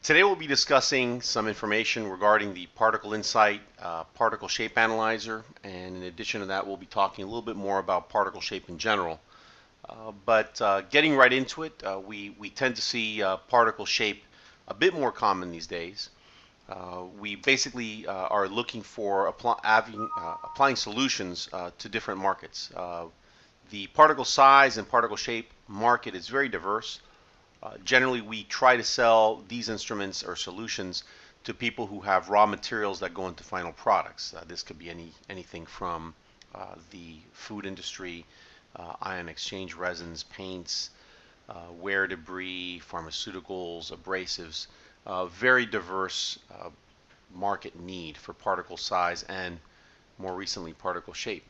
Today we'll be discussing some information regarding the Particle Insight particle shape analyzer, and in addition to that we'll be talking a little bit more about particle shape in general. But getting right into it, we tend to see particle shape a bit more common these days. We basically are looking for applying solutions to different markets. The particle size and particle shape market is very diverse. Generally, we try to sell these instruments or solutions to people who have raw materials that go into final products. This could be anything from the food industry, ion exchange resins, paints, wear debris, pharmaceuticals, abrasives. Very diverse market need for particle size and more recently particle shape.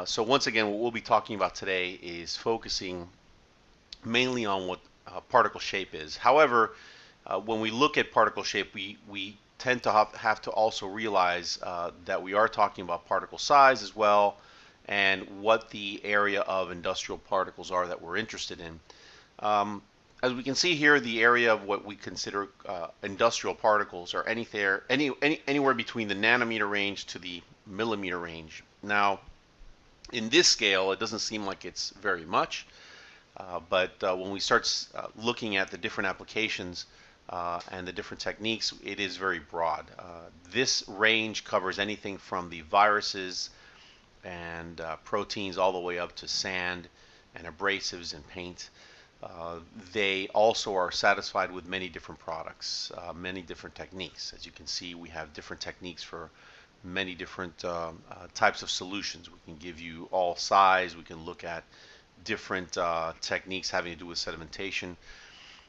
So once again, what we'll be talking about today is focusing mainly on what particle shape is. However, when we look at particle shape, we tend to have to also realize that we are talking about particle size as well, and what the area of industrial particles are that we're interested in. As we can see here, the area of what we consider industrial particles are anywhere between the nanometer range to the millimeter range. Now, in this scale, it doesn't seem like it's very much. But when we start looking at the different applications and the different techniques, it is very broad. This range covers anything from the viruses and proteins all the way up to sand and abrasives and paint. They also are satisfied with many different products, many different techniques. As you can see, we have different techniques for many different types of solutions. We can give you all size. We can look at different techniques having to do with sedimentation.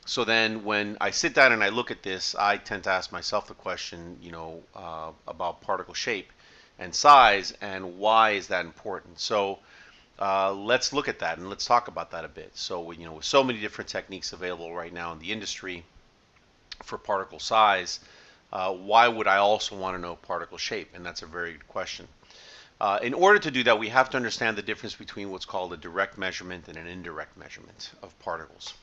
So then when I sit down and I look at this, I tend to ask myself the question, about particle shape and size, and why is that important? So let's look at that and let's talk about that a bit. So with so many different techniques available right now in the industry for particle size, why would I also want to know particle shape? And that's a very good question. In order to do that, we have to understand the difference between what's called a direct measurement and an indirect measurement of particles.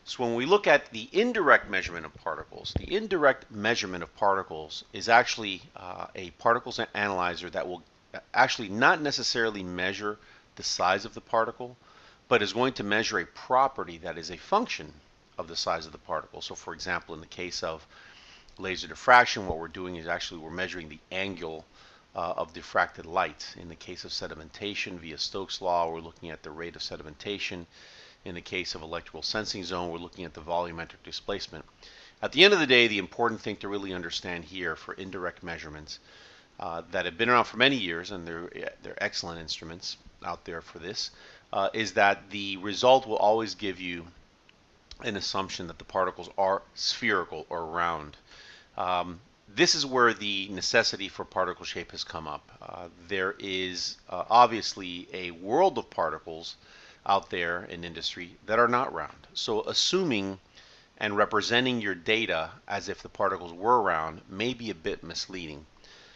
So when we look at the indirect measurement of particles, the indirect measurement of particles is actually a particles analyzer that will actually not necessarily measure the size of the particle, but is going to measure a property that is a function of the size of the particle. So for example, in the case of laser diffraction, what we're doing is actually we're measuring the angle of diffracted light. In the case of sedimentation via Stokes' law, we're looking at the rate of sedimentation. In the case of electrical sensing zone, we're looking at the volumetric displacement. At the end of the day, the important thing to really understand here for indirect measurements that have been around for many years, and they're excellent instruments out there for this, is that the result will always give you an assumption that the particles are spherical or round. This is where the necessity for particle shape has come up. There is obviously a world of particles out there in industry that are not round. So assuming and representing your data as if the particles were round may be a bit misleading.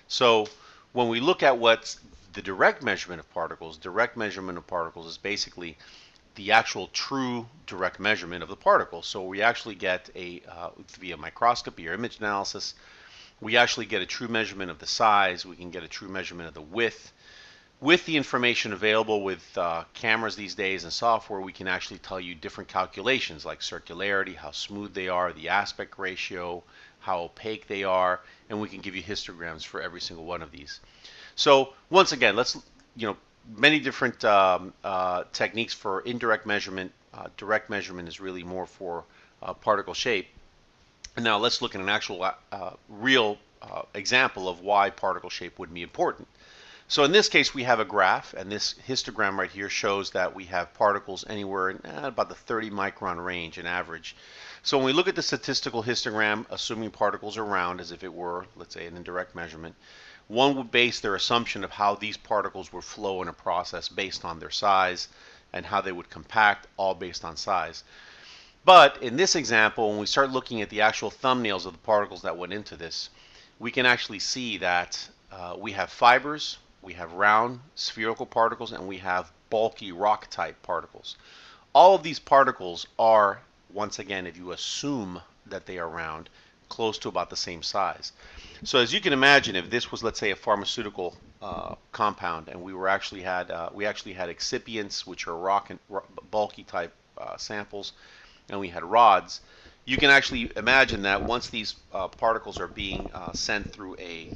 So when we look at what's the direct measurement of particles is basically the actual true direct measurement of the particle. So we actually get via microscopy or image analysis, we actually get a true measurement of the size. We can get a true measurement of the width. With the information available with cameras these days and software, we can actually tell you different calculations like circularity, how smooth they are, the aspect ratio, how opaque they are, and we can give you histograms for every single one of these. So once again, many different techniques for indirect measurement. Direct measurement is really more for particle shape. And now let's look at an actual real example of why particle shape would be important. So in this case, we have a graph, and this histogram right here shows that we have particles anywhere in about the 30 micron range in average. So when we look at the statistical histogram, assuming particles are round as if it were, let's say, an indirect measurement, one would base their assumption of how these particles would flow in a process based on their size and how they would compact, all based on size. But in this example, when we start looking at the actual thumbnails of the particles that went into this, we can actually see that we have fibers, we have round spherical particles, and we have bulky rock type particles. All of these particles are, once again, if you assume that they are round, close to about the same size. So as you can imagine, if this was, let's say, a pharmaceutical compound, and we actually had excipients, which are bulky type samples, and we had rods, you can actually imagine that once these particles are being sent through a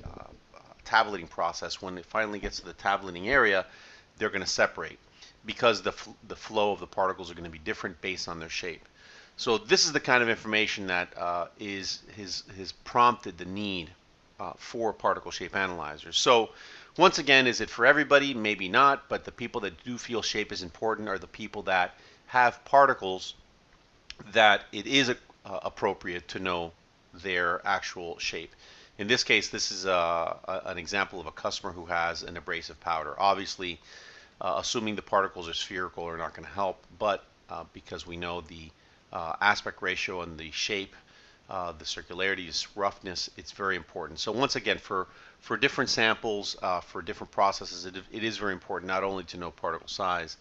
tabulating process, when it finally gets to the tabulating area, they're going to separate because the flow of the particles are going to be different based on their shape. So this is the kind of information that has prompted the need for particle shape analyzers. So once again, is it for everybody? Maybe not, but the people that do feel shape is important are the people that have particles that it is appropriate to know their actual shape. In this case, this is an example of a customer who has an abrasive powder. Obviously, assuming the particles are spherical are not going to help, but because we know the aspect ratio and the shape, the circularity, roughness, it's very important. So once again, for different samples, for different processes, it is very important not only to know particle size,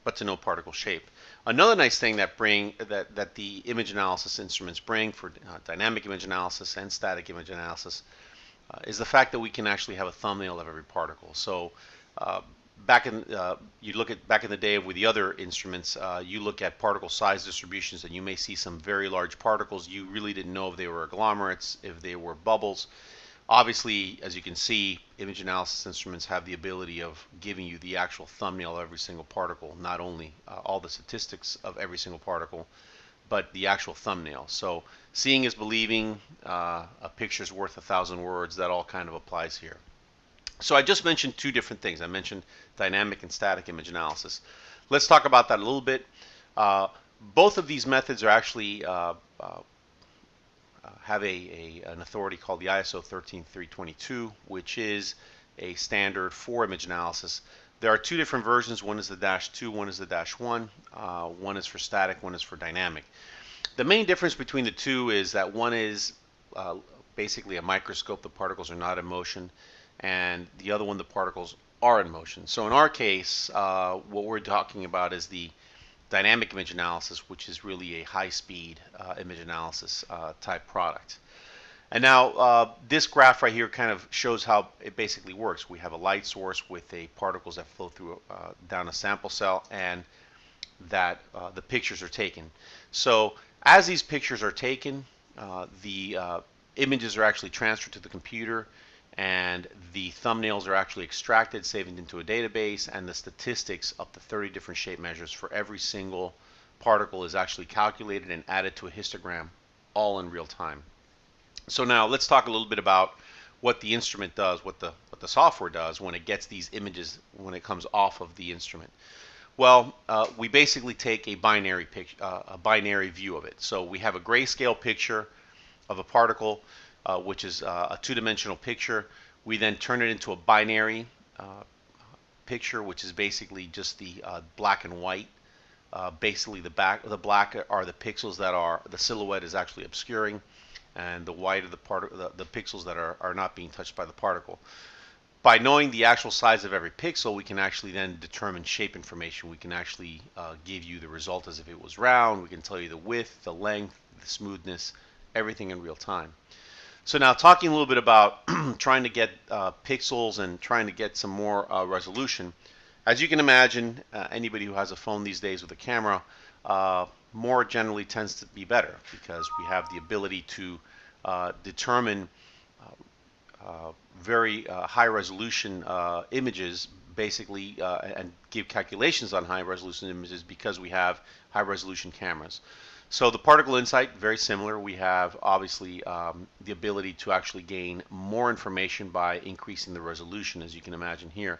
but to know particle shape. Another nice thing that the image analysis instruments bring for dynamic image analysis and static image analysis is the fact that we can actually have a thumbnail of every particle. So back in the day with the other instruments, you look at particle size distributions and you may see some very large particles. You really didn't know if they were agglomerates, if they were bubbles. Obviously, as you can see, image analysis instruments have the ability of giving you the actual thumbnail of every single particle, not only all the statistics of every single particle, but the actual thumbnail. So seeing is believing, a picture's worth 1,000 words, that all kind of applies here. So I just mentioned two different things. I mentioned dynamic and static image analysis. Let's talk about that a little bit. Both of these methods are actually have an authority called the ISO 13322, which is a standard for image analysis. There are two different versions. One is the -2, one is the -1. One is for static, one is for dynamic. The main difference between the two is that one is basically a microscope. The particles are not in motion, and the other one, the particles are in motion. So in our case, what we're talking about is the dynamic image analysis, which is really a high-speed image analysis type product. And now this graph right here kind of shows how it basically works. We have a light source with particles that flow through down a sample cell, and that the pictures are taken. So as these pictures are taken, the images are actually transferred to the computer, and the thumbnails are actually extracted, saved into a database, and the statistics up to 30 different shape measures for every single particle is actually calculated and added to a histogram, all in real time. So now let's talk a little bit about what the instrument does, what the software does when it gets these images, when it comes off of the instrument. Well, we basically take a binary view of it. So we have a grayscale picture of a particle, which is a two-dimensional picture. We then turn it into a binary picture, which is basically just the black and white. Basically, the black are the pixels that the silhouette is actually obscuring, and the white are the pixels that are not being touched by the particle. By knowing the actual size of every pixel, we can actually then determine shape information. We can actually give you the result as if it was round. We can tell you the width, the length, the smoothness, everything in real time. So now talking a little bit about trying to get pixels and trying to get some more resolution. As you can imagine, anybody who has a phone these days with a camera, more generally tends to be better, because we have the ability to determine very high resolution images, basically, and give calculations on high resolution images because we have high resolution cameras. So the Particle Insight, very similar. We have obviously the ability to actually gain more information by increasing the resolution, as you can imagine here.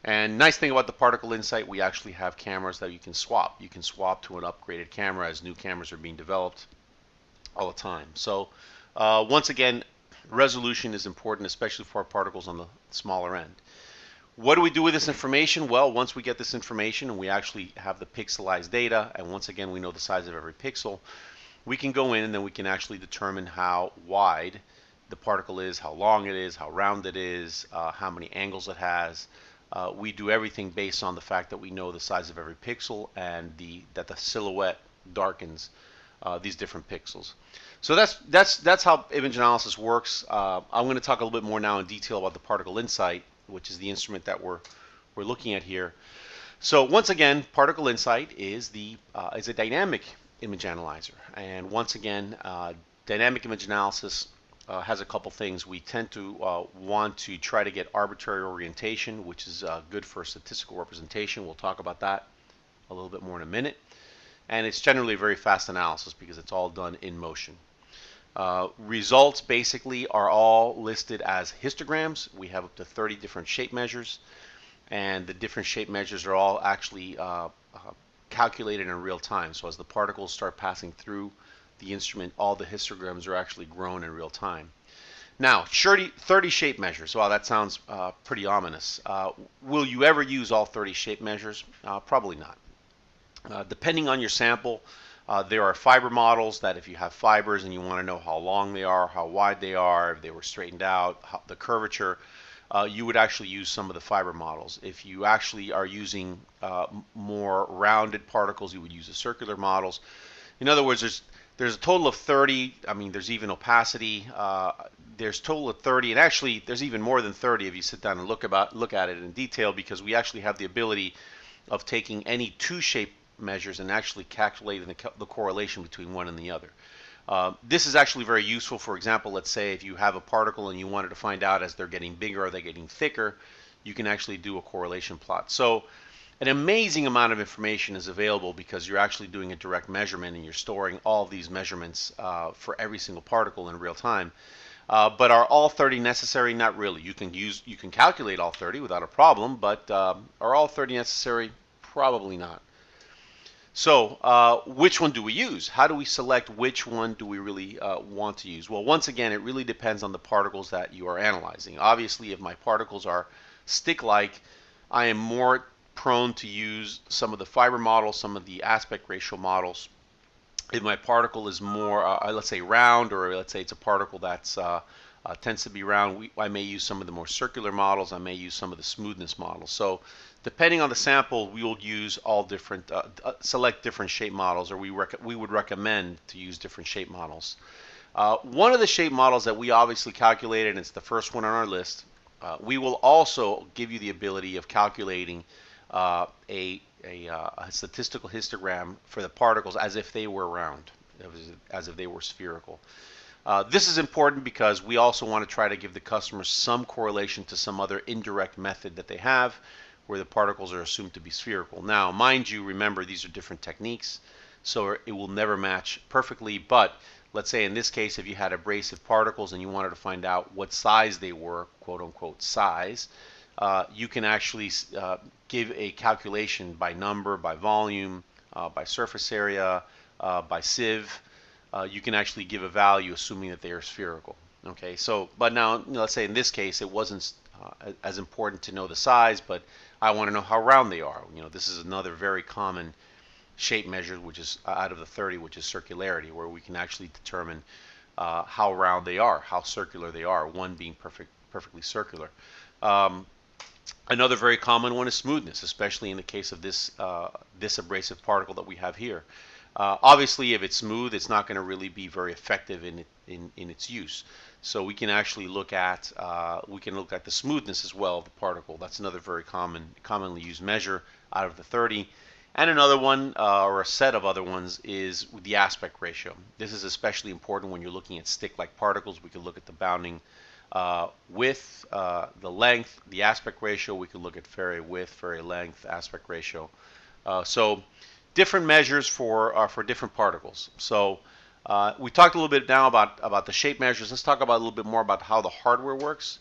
And nice thing about the Particle Insight, we actually have cameras that you can swap. You can swap to an upgraded camera as new cameras are being developed all the time. So once again, resolution is important, especially for particles on the smaller end. What do we do with this information? Well, once we get this information and we actually have the pixelized data, and once again we know the size of every pixel, we can go in and then we can actually determine how wide the particle is, how long it is, how round it is, how many angles it has. We do everything based on the fact that we know the size of every pixel and that the silhouette darkens these different pixels. So that's how image analysis works. I'm going to talk a little bit more now in detail about the Particle Insight, which is the instrument that we're looking at here. So once again, Particle Insight is a dynamic image analyzer, and once again, dynamic image analysis has a couple things. We tend to want to try to get arbitrary orientation, which is good for statistical representation. We'll talk about that a little bit more in a minute. And it's generally a very fast analysis because it's all done in motion. Results basically are all listed as histograms. We have up to 30 different shape measures, and the different shape measures are all actually calculated in real time. So as the particles start passing through the instrument, all the histograms are actually grown in real time. Now, 30 shape measures. Wow, that sounds pretty ominous. Will you ever use all 30 shape measures? Probably not. Depending on your sample, there are fiber models that if you have fibers and you want to know how long they are, how wide they are, if they were straightened out, the curvature, you would actually use some of the fiber models. If you actually are using more rounded particles, you would use the circular models. In other words, there's a total of 30. I mean, there's even opacity. There's a total of 30, and actually there's even more than 30 if you sit down and look at it in detail, because we actually have the ability of taking any two shape measures and actually calculating the correlation between one and the other. This is actually very useful. For example, let's say if you have a particle and you wanted to find out as they're getting bigger, are they getting thicker, you can actually do a correlation plot. So an amazing amount of information is available because you're actually doing a direct measurement and you're storing all of these measurements for every single particle in real time. But are all 30 necessary? Not really. You can calculate all 30 without a problem, but are all 30 necessary? Probably not. So which one do we use? How do we select which one do we really want to use? Well, once again, it really depends on the particles that you are analyzing. Obviously, if my particles are stick-like, I am more prone to use some of the fiber models, some of the aspect ratio models. If my particle is more, let's say round, or let's say it's a particle that's tends to be round, I may use some of the more circular models. I may use some of the smoothness models. So depending on the sample, we will use all different, select different shape models, or we would recommend to use different shape models. One of the shape models that we obviously calculated, and it's the first one on our list, we will also give you the ability of calculating a statistical histogram for the particles as if they were round, as if they were spherical. This is important because we also want to try to give the customer some correlation to some other indirect method that they have where the particles are assumed to be spherical. Now, mind you, remember these are different techniques, so it will never match perfectly, but let's say in this case, if you had abrasive particles and you wanted to find out what size they were, quote unquote size, you can actually give a calculation by number, by volume, by surface area, by sieve. You can actually give a value assuming that they are spherical. Okay, so but now let's say in this case it wasn't as important to know the size, but I want to know how round they are. This is another very common shape measure, which is out of the 30, which is circularity, where we can actually determine how round they are, how circular they are, one being perfectly circular. Another very common one is smoothness, especially in the case of this abrasive particle that we have here. Obviously, if it's smooth, it's not going to really be very effective in its use. So we can actually look at the smoothness as well of the particle. That's another very commonly used measure out of the 30. And another one, or a set of other ones, is the aspect ratio. This is especially important when you're looking at stick-like particles. We can look at the bounding width, the length, the aspect ratio. We can look at Fourier width, Fourier length, aspect ratio. So different measures for different particles. So we talked a little bit now about the shape measures. Let's talk about a little bit more about how the hardware works.